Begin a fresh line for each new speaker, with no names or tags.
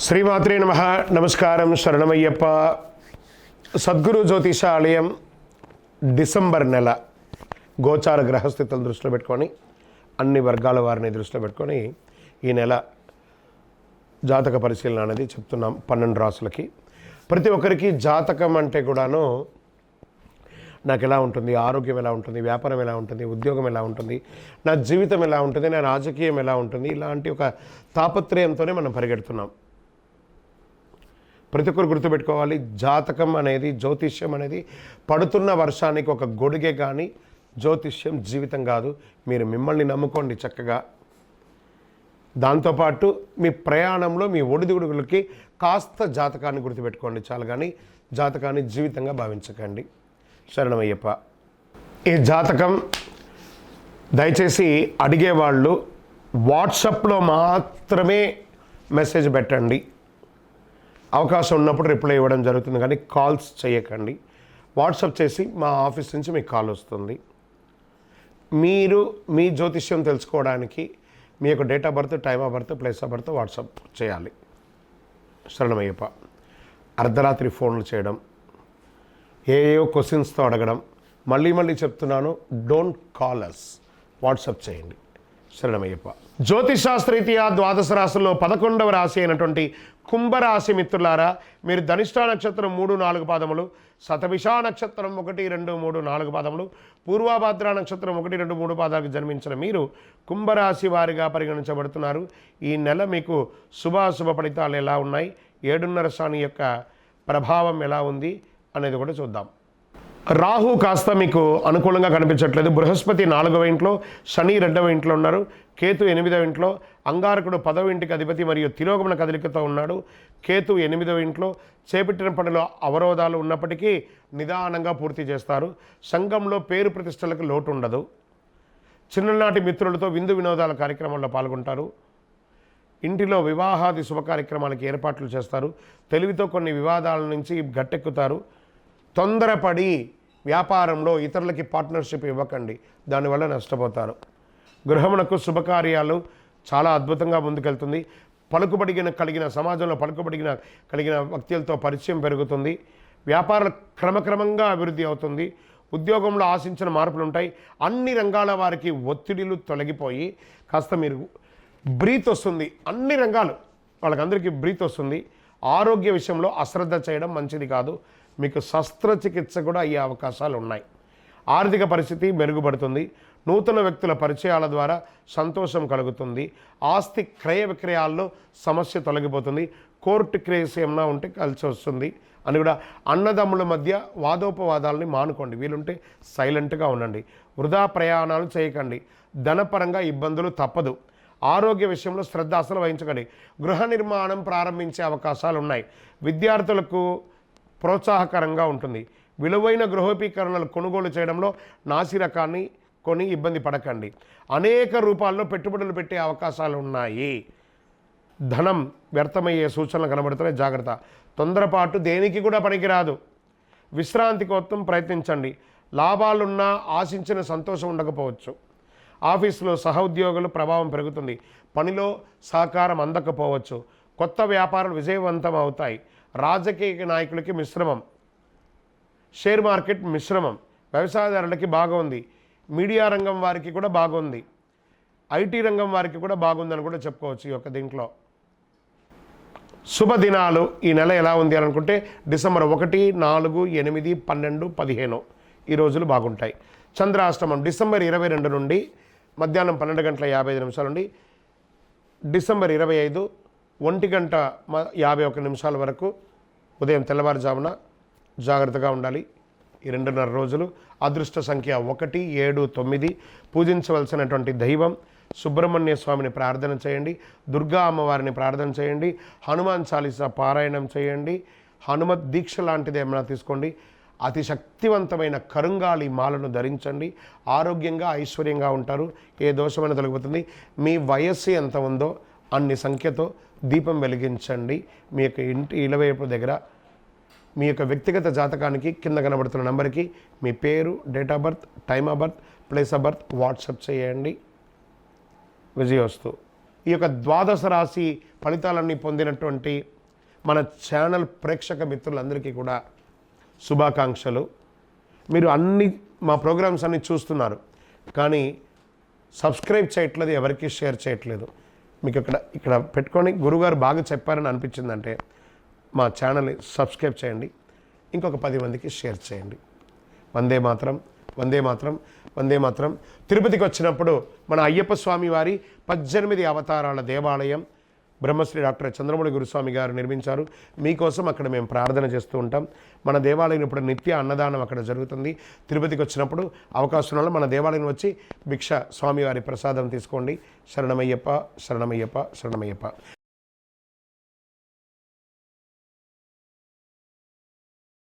శ్రీమాత్రే నమః. నమస్కారం, శరణమయ్యప్ప. సద్గురు జ్యోతిష ఆలయం డిసెంబర్ నెల గోచార గ్రహస్థితులను దృష్టిలో పెట్టుకొని అన్ని వర్గాల వారిని దృష్టిలో పెట్టుకొని ఈ నెల జాతక పరిశీలన అనేది చెప్తున్నాం. 12 రాసులకి ప్రతి ఒక్కరికి జాతకం అంటే కూడాను నాకు ఎలా ఉంటుంది, ఆరోగ్యం ఎలా ఉంటుంది, వ్యాపారం ఎలా ఉంటుంది, ఉద్యోగం ఎలా ఉంటుంది, నా జీవితం ఎలా ఉంటుంది, నా రాజకీయం ఎలా ఉంటుంది, ఇలాంటి ఒక తాపత్రయంతోనే మనం పరిగెడుతున్నాం. ప్రతి ఒక్కరు గుర్తుపెట్టుకోవాలి, జాతకం అనేది, జ్యోతిష్యం అనేది పడుతున్న వర్షానికి ఒక గొడుగే కానీ జ్యోతిష్యం జీవితం కాదు. మీరు మిమ్మల్ని నమ్ముకోండి చక్కగా. దాంతోపాటు మీ ప్రయాణంలో మీ ఒడిదుడుగులకి కాస్త జాతకాన్ని గుర్తుపెట్టుకోండి చాలు, కానీ జాతకాన్ని జీవితంగా భావించకండి. శరణమయ్యప్ప. ఈ జాతకం దయచేసి అడిగేవాళ్ళు వాట్సాప్లో మాత్రమే మెసేజ్ పెట్టండి. అవకాశం ఉన్నప్పుడు రిప్లై ఇవ్వడం జరుగుతుంది, కానీ కాల్స్ చేయకండి. వాట్సాప్ చేసి మా ఆఫీస్ నుంచి మీకు కాల్ వస్తుంది. మీరు మీ జ్యోతిష్యం తెలుసుకోవడానికి మీ యొక్క date of birth, time of birth, place of birth WhatsApp చేయాలి. శరణమయ్యప్ప. అర్ధరాత్రి ఫోన్లు చేయడం, ఏయో క్వశ్చన్స్తో అడగడం, మళ్ళీ చెప్తున్నాను, డోంట్ కాల్ అస్, వాట్సాప్ చేయండి. శరణమయ్యప్ప. జ్యోతిషాస్త్రరీత్యా ద్వాదశ రాశుల్లో 11వ రాశి అయినటువంటి కుంభరాశి మిత్రులారా, మీరు ధనిష్ఠా నక్షత్రం 3-4 పాదములు, శతభిషా నక్షత్రం 1-2-3-4 పాదములు, పూర్వభాద్ర నక్షత్రం 1-2-3 పాదాలకు జన్మించిన మీరు కుంభరాశి వారిగా పరిగణించబడుతున్నారు. ఈ నెల మీకు శుభాశుభ ఫలితాలు ఎలా ఉన్నాయి, 7.5 శని యొక్క ప్రభావం ఎలా ఉంది అనేది కూడా చూద్దాం. రాహు కాస్త మీకు అనుకూలంగా కనిపించట్లేదు. బృహస్పతి 4వ ఇంట్లో, శని 2వ ఇంట్లో ఉన్నారు, కేతు 8వ ఇంట్లో, అంగారకుడు 10వ ఇంటికి అధిపతి మరియు తిరోగమన కదలికతో ఉన్నాడు. కేతు 8వ ఇంట్లో. చేపట్టిన పనిలో అవరోధాలు ఉన్నప్పటికీ నిదానంగా పూర్తి చేస్తారు. సంఘంలో పేరు ప్రతిష్టలకు లోటు ఉండదు. చిన్ననాటి మిత్రులతో విందు వినోదాల కార్యక్రమాల్లో పాల్గొంటారు. ఇంటిలో వివాహాది శుభ కార్యక్రమాలకి ఏర్పాట్లు చేస్తారు. తెలివితో కొన్ని వివాదాల నుంచి గట్టెక్కుతారు. తొందరపడి వ్యాపారంలో ఇతరులకి పార్ట్నర్షిప్ ఇవ్వకండి, దానివల్ల నష్టపోతారు. గృహమునకు శుభకార్యాలు చాలా అద్భుతంగా ముందుకెళ్తుంది. కలిగిన సమాజంలో కలిగిన వ్యక్తులతో పరిచయం పెరుగుతుంది. వ్యాపారాలు క్రమక్రమంగా అభివృద్ధి అవుతుంది. ఉద్యోగంలో ఆశించిన మార్పులు ఉంటాయి. అన్ని రంగాల వారికి ఒత్తిడిలు తొలగిపోయి కాస్త మీరు బ్రీత్ వస్తుంది. అన్ని రంగాలు వాళ్ళకందరికీ బ్రీత్ వస్తుంది. ఆరోగ్య విషయంలో అశ్రద్ధ చేయడం మంచిది కాదు. మీకు శస్త్రచికిత్స కూడా అయ్యే అవకాశాలు ఉన్నాయి. ఆర్థిక పరిస్థితి మెరుగుపడుతుంది. నూతన వ్యక్తుల పరిచయాల ద్వారా సంతోషం కలుగుతుంది. ఆస్తి క్రయ విక్రయాల్లో సమస్య తొలగిపోతుంది. కోర్టు కేసు ఏమన్నా ఉంటే కలిసి వస్తుంది అని కూడా. అన్నదమ్ముల మధ్య వాదోపవాదాలని మానుకోండి. వీలుంటే సైలెంట్గా ఉండండి. వృధా ప్రయాణాలు చేయకండి. ధనపరంగా ఇబ్బందులు తప్పదు. ఆరోగ్య విషయంలో శ్రద్ధ అసలు వహించకండి. గృహ నిర్మాణం ప్రారంభించే అవకాశాలు ఉన్నాయి. విద్యార్థులకు ప్రోత్సాహకరంగా ఉంటుంది. విలువైన గృహోపకరణలు కొనుగోలు చేయడంలో నాసిరకాన్ని కొని ఇబ్బంది పడకండి. అనేక రూపాల్లో పెట్టుబడులు పెట్టే అవకాశాలు ఉన్నాయి. ధనం వ్యర్థమయ్యే సూచనలు కనబడుతున్నాయి, జాగ్రత్త. తొందరపాటు దేనికి కూడా పనికిరాదు. విశ్రాంతి కోసం ప్రయత్నించండి. లాభాలున్నా ఆశించిన సంతోషం ఉండకపోవచ్చు. ఆఫీసులో సహోద్యోగుల ప్రభావం పెరుగుతుంది. పనిలో సహకారం అందకపోవచ్చు. కొత్త వ్యాపారాలు విజయవంతం అవుతాయి. రాజకీయ నాయకులకి మిశ్రమం. షేర్ మార్కెట్ మిశ్రమం. వ్యవసాయదారులకి బాగుంది. మీడియా రంగం వారికి కూడా బాగుంది. ఐటీ రంగం వారికి కూడా బాగుందని కూడా చెప్పుకోవచ్చు. ఈ యొక్క దీంట్లో శుభదినాలు ఈ నెల ఎలా ఉంది అని అనుకుంటే డిసెంబర్ 1, 4, 8, 12, 15 ఈ రోజులు బాగుంటాయి. చంద్రాష్టమం డిసెంబర్ 22 నుండి మధ్యాహ్నం 12:55 నుండి డిసెంబర్ 25 1:51 వరకు ఉదయం తెల్లవారుజామున జాగ్రత్తగా ఉండాలి. ఈ 2.5 రోజులు. అదృష్ట సంఖ్య 1, 7, 9. పూజించవలసినటువంటి దైవం సుబ్రహ్మణ్య స్వామిని ప్రార్థన చేయండి. దుర్గా అమ్మవారిని ప్రార్థన చేయండి. హనుమాన్ చాలీసా పారాయణం చేయండి. హనుమత్ దీక్ష లాంటిది ఏమైనా తీసుకోండి. అతి శక్తివంతమైన కరుంగాలి మాలను ధరించండి. ఆరోగ్యంగా ఐశ్వర్యంగా ఉంటారు. ఏ దోషమైన తొలగిపోతుంది. మీ వయస్సు ఎంత ఉందో అన్ని సంఖ్యతో దీపం వెలిగించండి. మీ యొక్క ఇంటి ఇలవేపు దగ్గర మీ యొక్క వ్యక్తిగత జాతకానికి కింద కనబడుతున్న నంబర్కి మీ పేరు, date of birth, time of birth, place of birth WhatsApp చేయండి. విజయోస్తు. ఈ యొక్క ద్వాదశ రాశి ఫలితాలన్నీ పొందినటువంటి మన ఛానల్ ప్రేక్షక మిత్రులందరికీ కూడా శుభాకాంక్షలు. మీరు మా ప్రోగ్రామ్స్ అన్నీ చూస్తున్నారు, కానీ సబ్స్క్రైబ్ చేయట్లేదు, ఎవరికి షేర్ చేయట్లేదు. మీకు ఇక్కడ పెట్టుకొని గురుగారు బాగా చెప్పారని అనిపించిందంటే మా ఛానల్ని సబ్స్క్రైబ్ చేయండి, ఇంకొక 10 మందికి షేర్ చేయండి. వందే మాత్రం, వందే మాత్రం, వందే మాత్రం. తిరుపతికి వచ్చినప్పుడు మన అయ్యప్ప స్వామి వారి 18 అవతారాల దేవాలయం బ్రహ్మశ్రీ డాక్టర్ చంద్రమౌళి గురుస్వామి గారు నిర్మించారు. మీకోసం అక్కడ మేము ప్రార్థన చేస్తూ ఉంటాం. మన దేవాలయం ఇప్పుడు నిత్య అన్నదానం అక్కడ జరుగుతుంది. తిరుపతికి వచ్చినప్పుడు అవకాశం వల్ల మన దేవాలయం వచ్చి భిక్ష స్వామివారి ప్రసాదం తీసుకోండి. శరణమయ్యప్ప, శరణమయ్యప్ప, శరణమయ్యప్ప.